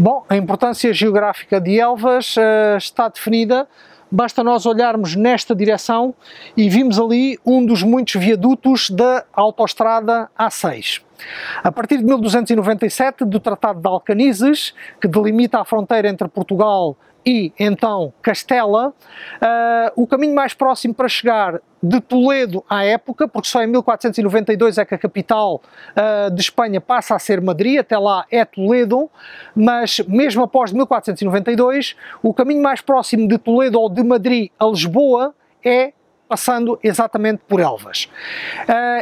Bom, a importância geográfica de Elvas está definida, basta nós olharmos nesta direção e vimos ali um dos muitos viadutos da autoestrada A6. A partir de 1297, do Tratado de Alcanizes, que delimita a fronteira entre Portugal e, então, Castela, o caminho mais próximo para chegar de Toledo à época, porque só em 1492 é que a capital de Espanha passa a ser Madrid, até lá é Toledo, mas mesmo após 1492, o caminho mais próximo de Toledo ou de Madrid a Lisboa é passando exatamente por Elvas.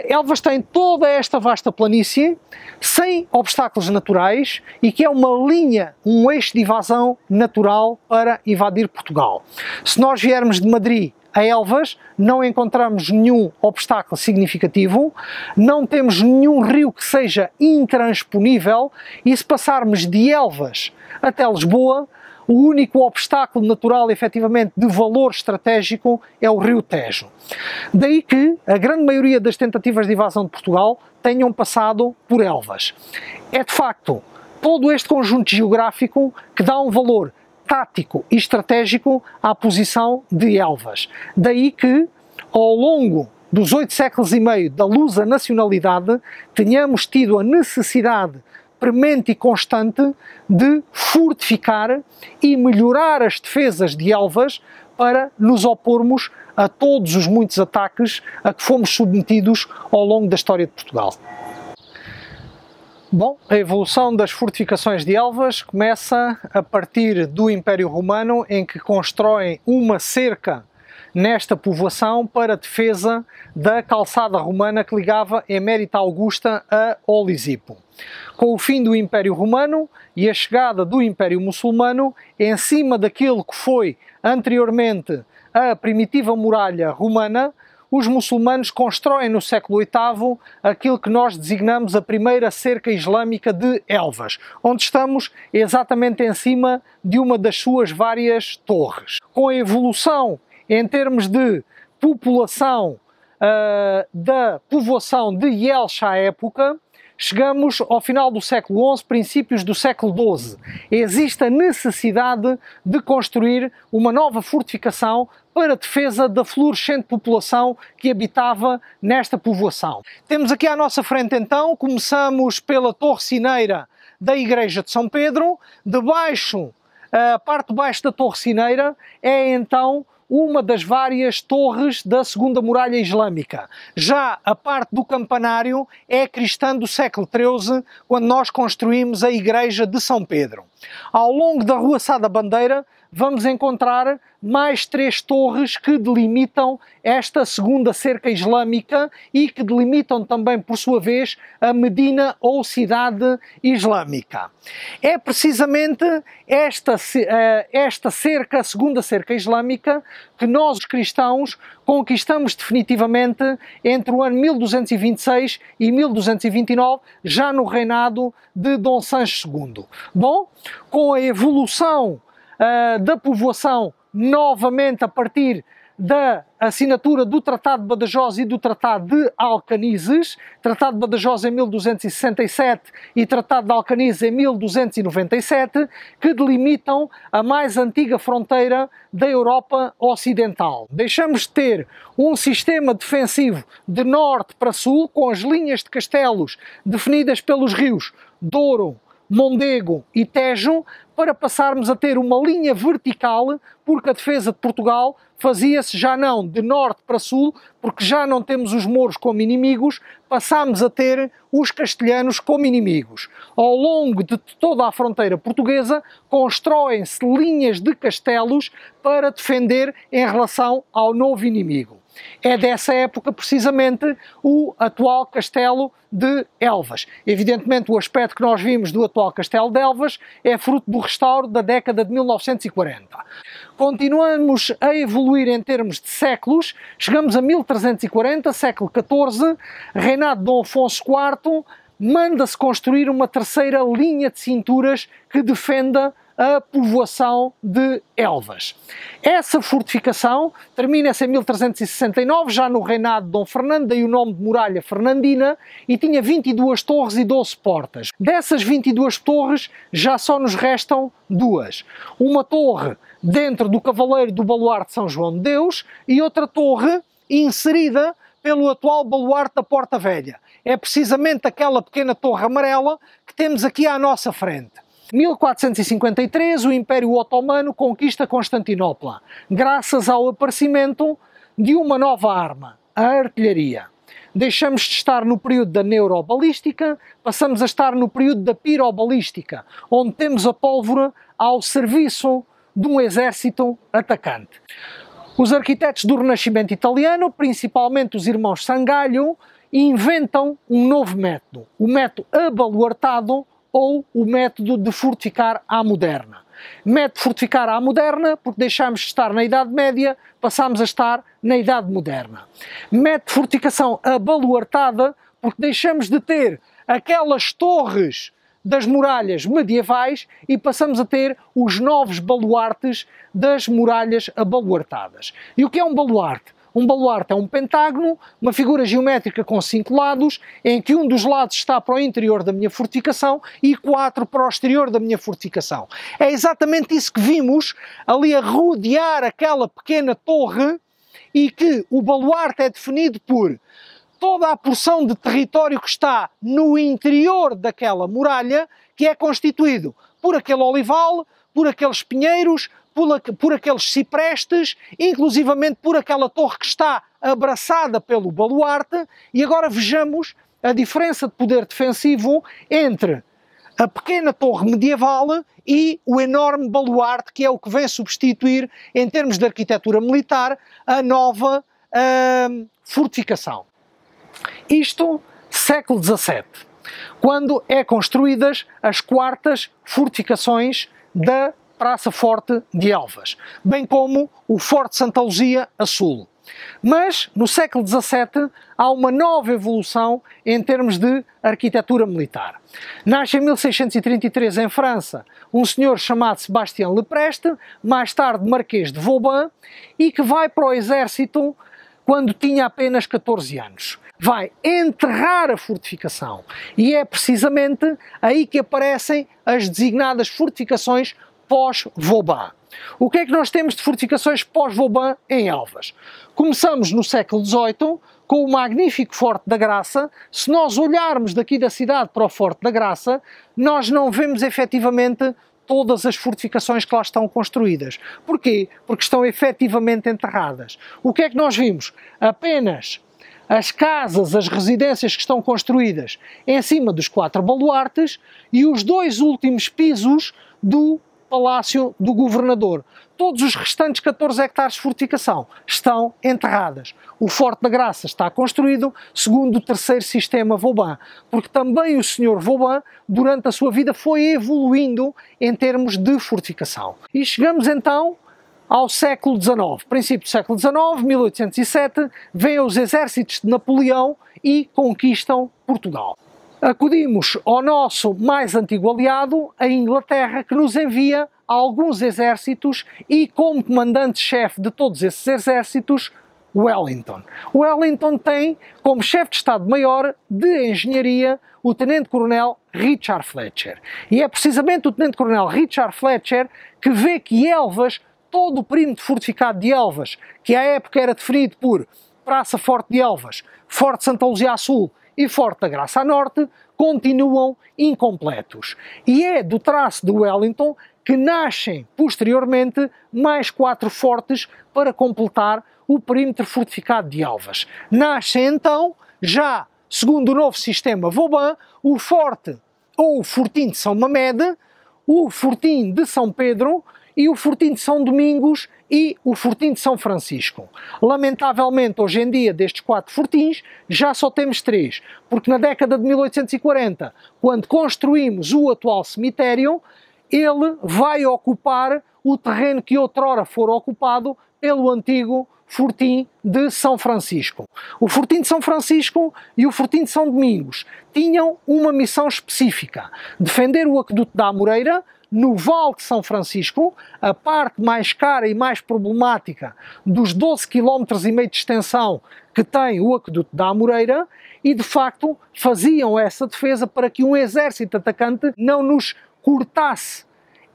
Elvas tem toda esta vasta planície, sem obstáculos naturais, e que é uma linha, um eixo de evasão natural para invadir Portugal. Se nós viermos de Madrid a Elvas, não encontramos nenhum obstáculo significativo, não temos nenhum rio que seja intransponível, e se passarmos de Elvas até Lisboa, o único obstáculo natural, efetivamente, de valor estratégico é o rio Tejo. Daí que a grande maioria das tentativas de invasão de Portugal tenham passado por Elvas. É, de facto, todo este conjunto geográfico que dá um valor tático e estratégico à posição de Elvas. Daí que, ao longo dos 8 séculos e meio da lusa nacionalidade, tenhamos tido a necessidade premente e constante de fortificar e melhorar as defesas de Elvas para nos opormos a todos os muitos ataques a que fomos submetidos ao longo da história de Portugal. Bom, a evolução das fortificações de Elvas começa a partir do Império Romano, em que constroem uma cerca nesta povoação para a defesa da calçada romana que ligava Emérita Augusta a Olisipo. Com o fim do Império Romano e a chegada do Império Muçulmano, em cima daquilo que foi anteriormente a primitiva muralha romana, os muçulmanos constroem no século VIII aquilo que nós designamos a primeira cerca islâmica de Elvas, onde estamos exatamente em cima de uma das suas várias torres. Com a evolução em termos de população da povoação de Elche à época, chegamos ao final do século XI, princípios do século XII. Existe a necessidade de construir uma nova fortificação para a defesa da florescente população que habitava nesta povoação. Temos aqui à nossa frente, então, começamos pela Torre Cineira da Igreja de São Pedro. Debaixo, a parte de baixo da Torre Cineira é, então, uma das várias torres da Segunda Muralha Islâmica. Já a parte do campanário é cristã do século XIII, quando nós construímos a Igreja de São Pedro. Ao longo da Rua Sá da Bandeira vamos encontrar mais 3 torres que delimitam esta segunda cerca islâmica e que delimitam também, por sua vez, a Medina ou cidade islâmica. É precisamente esta cerca, a segunda cerca islâmica, que nós, os cristãos, conquistamos definitivamente entre o ano 1226 e 1229, já no reinado de Dom Sancho II. Bom, com a evolução da povoação, novamente a partir da assinatura do Tratado de Badajoz e do Tratado de Alcanizes, Tratado de Badajoz em 1267 e Tratado de Alcanizes em 1297, que delimitam a mais antiga fronteira da Europa Ocidental. Deixamos de ter um sistema defensivo de norte para sul, com as linhas de castelos definidas pelos rios Douro, Mondego e Tejo, para passarmos a ter uma linha vertical, porque a defesa de Portugal fazia-se já não de norte para sul, porque já não temos os mouros como inimigos, passámos a ter os castelhanos como inimigos. Ao longo de toda a fronteira portuguesa, constroem-se linhas de castelos para defender em relação ao novo inimigo. É dessa época, precisamente, o atual castelo de Elvas. Evidentemente, o aspecto que nós vimos do atual castelo de Elvas é fruto do restauro da década de 1940. Continuamos a evoluir em termos de séculos, chegamos a 1340, século XIV, reinado de Dom Afonso IV, manda-se construir uma terceira linha de cinturas que defenda a povoação de Elvas. Essa fortificação termina-se em 1369, já no reinado de Dom Fernando, daí o nome de Muralha Fernandina, e tinha 22 torres e 12 portas. Dessas 22 torres, já só nos restam duas. Uma torre dentro do Cavaleiro do Baluarte de São João de Deus e outra torre inserida pelo atual baluarte da Porta Velha. É precisamente aquela pequena torre amarela que temos aqui à nossa frente. Em 1453, o Império Otomano conquista Constantinopla, graças ao aparecimento de uma nova arma, a artilharia. Deixamos de estar no período da neurobalística, passamos a estar no período da pirobalística, onde temos a pólvora ao serviço de um exército atacante. Os arquitetos do Renascimento italiano, principalmente os irmãos Sangalho, inventam um novo método, o método abaluartado ou o método de fortificar à moderna. Método de fortificar à moderna, porque deixamos de estar na Idade Média, passamos a estar na Idade Moderna. Método de fortificação abaluartada, porque deixamos de ter aquelas torres das muralhas medievais e passamos a ter os novos baluartes das muralhas abaluartadas. E o que é um baluarte? Um baluarte é um pentágono, uma figura geométrica com 5 lados, em que um dos lados está para o interior da minha fortificação e 4 para o exterior da minha fortificação. É exatamente isso que vimos ali a rodear aquela pequena torre, e que o baluarte é definido por toda a porção de território que está no interior daquela muralha, que é constituído por aquele olival, por aqueles pinheiros, por aqueles ciprestes, inclusivamente por aquela torre que está abraçada pelo baluarte. E agora vejamos a diferença de poder defensivo entre a pequena torre medieval e o enorme baluarte, que é o que vem substituir, em termos de arquitetura militar, a nova fortificação. Isto, século XVII, quando é construídas as quartas fortificações da Praça Forte de Elvas, bem como o Forte Santa Luzia a sul. Mas, no século XVII, há uma nova evolução em termos de arquitetura militar. Nasce em 1633 em França um senhor chamado Sébastien Le Prest, mais tarde Marquês de Vauban, e que vai para o exército quando tinha apenas 14 anos. Vai enterrar a fortificação, e é precisamente aí que aparecem as designadas fortificações pós-Vauban. O que é que nós temos de fortificações pós-Vauban em Elvas? Começamos no século XVIII com o magnífico Forte da Graça. Se nós olharmos daqui da cidade para o Forte da Graça, nós não vemos efetivamente todas as fortificações que lá estão construídas. Porquê? Porque estão efetivamente enterradas. O que é que nós vimos? Apenas as casas, as residências que estão construídas em cima dos 4 baluartes e os 2 últimos pisos do Palácio do Governador. Todos os restantes 14 hectares de fortificação estão enterradas. O Forte da Graça está construído segundo o 3º sistema Vauban, porque também o Sr. Vauban, durante a sua vida, foi evoluindo em termos de fortificação. E chegamos então ao século XIX. Princípio do século XIX, 1807, vêm os exércitos de Napoleão e conquistam Portugal. Acudimos ao nosso mais antigo aliado, a Inglaterra, que nos envia alguns exércitos e, como comandante-chefe de todos esses exércitos, Wellington. Wellington tem como chefe de Estado-Maior de Engenharia o Tenente-Coronel Richard Fletcher. E é precisamente o Tenente-Coronel Richard Fletcher que vê que Elvas, todo o perímetro fortificado de Elvas, que à época era definido por Praça Forte de Elvas, Forte Santa Luzia a sul e Forte da Graça a norte, continuam incompletos. E é do traço de Wellington que nascem posteriormente mais 4 fortes para completar o perímetro fortificado de Elvas. Nascem então, já segundo o novo sistema Vauban, o forte ou o fortim de São Mamede, o fortim de São Pedro e o fortim de São Domingos e o fortim de São Francisco. Lamentavelmente, hoje em dia, destes 4 fortins, já só temos 3, porque na década de 1840, quando construímos o atual cemitério, ele vai ocupar o terreno que outrora fora ocupado pelo antigo fortim de São Francisco. O fortim de São Francisco e o fortim de São Domingos tinham uma missão específica: defender o aqueduto da Amoreira, no Vale de São Francisco, a parte mais cara e mais problemática dos 12,5 km de extensão que tem o aqueduto da Amoreira, e de facto faziam essa defesa para que um exército atacante não nos cortasse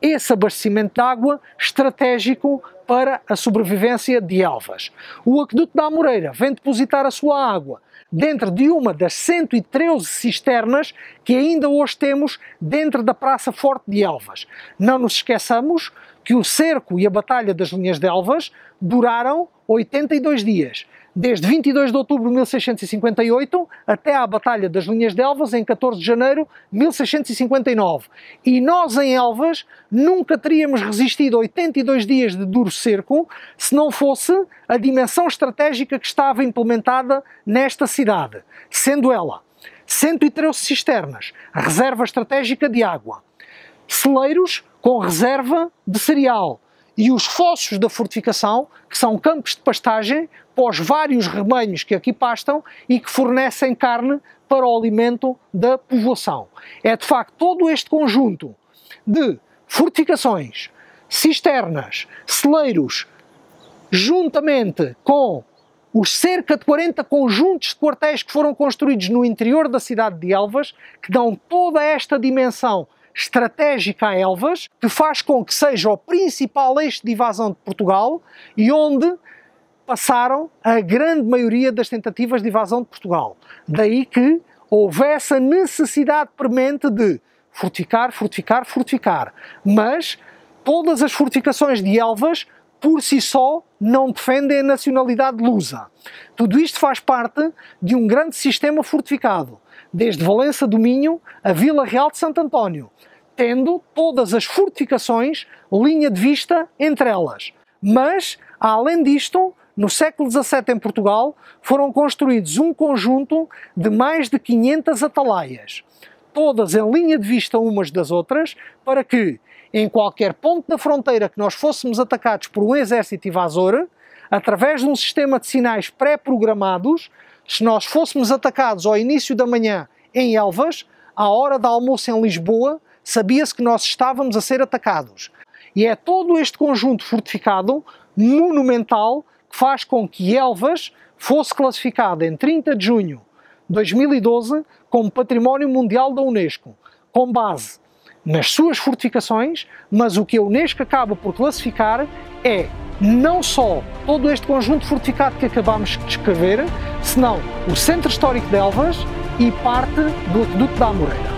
esse abastecimento de água estratégico para a sobrevivência de Elvas. O aqueduto da Amoreira vem depositar a sua água dentro de uma das 113 cisternas que ainda hoje temos dentro da Praça Forte de Elvas. Não nos esqueçamos que o cerco e a Batalha das Linhas de Elvas duraram 82 dias. Desde 22 de outubro de 1658 até à Batalha das Linhas de Elvas, em 14 de janeiro de 1659. E nós, em Elvas, nunca teríamos resistido 82 dias de duro cerco se não fosse a dimensão estratégica que estava implementada nesta cidade, sendo ela 113 cisternas, a reserva estratégica de água, celeiros com reserva de cereal, e os fossos da fortificação, que são campos de pastagem para os vários rebanhos que aqui pastam e que fornecem carne para o alimento da povoação. É de facto todo este conjunto de fortificações, cisternas, celeiros, juntamente com os cerca de 40 conjuntos de quartéis que foram construídos no interior da cidade de Elvas, que dão toda esta dimensão estratégica a Elvas, que faz com que seja o principal eixo de evasão de Portugal e onde passaram a grande maioria das tentativas de evasão de Portugal. Daí que houvesse a necessidade premente de fortificar, fortificar, fortificar. Mas todas as fortificações de Elvas, por si só, não defendem a nacionalidade lusa. Tudo isto faz parte de um grande sistema fortificado, desde Valença do Minho a Vila Real de Santo António, tendo todas as fortificações linha de vista entre elas. Mas, além disto, no século XVII em Portugal foram construídos um conjunto de mais de 500 atalaias, todas em linha de vista umas das outras, para que, em qualquer ponto da fronteira que nós fôssemos atacados por um exército invasor, através de um sistema de sinais pré-programados, se nós fôssemos atacados ao início da manhã em Elvas, à hora do almoço em Lisboa, sabia-se que nós estávamos a ser atacados. E é todo este conjunto fortificado, monumental, que faz com que Elvas fosse classificada em 30 de junho de 2012 como Património Mundial da Unesco, com base nas suas fortificações, mas o que a Unesco acaba por classificar é não só todo este conjunto fortificado que acabámos de descrever, senão o Centro Histórico de Elvas e parte do aqueduto da Amoreira.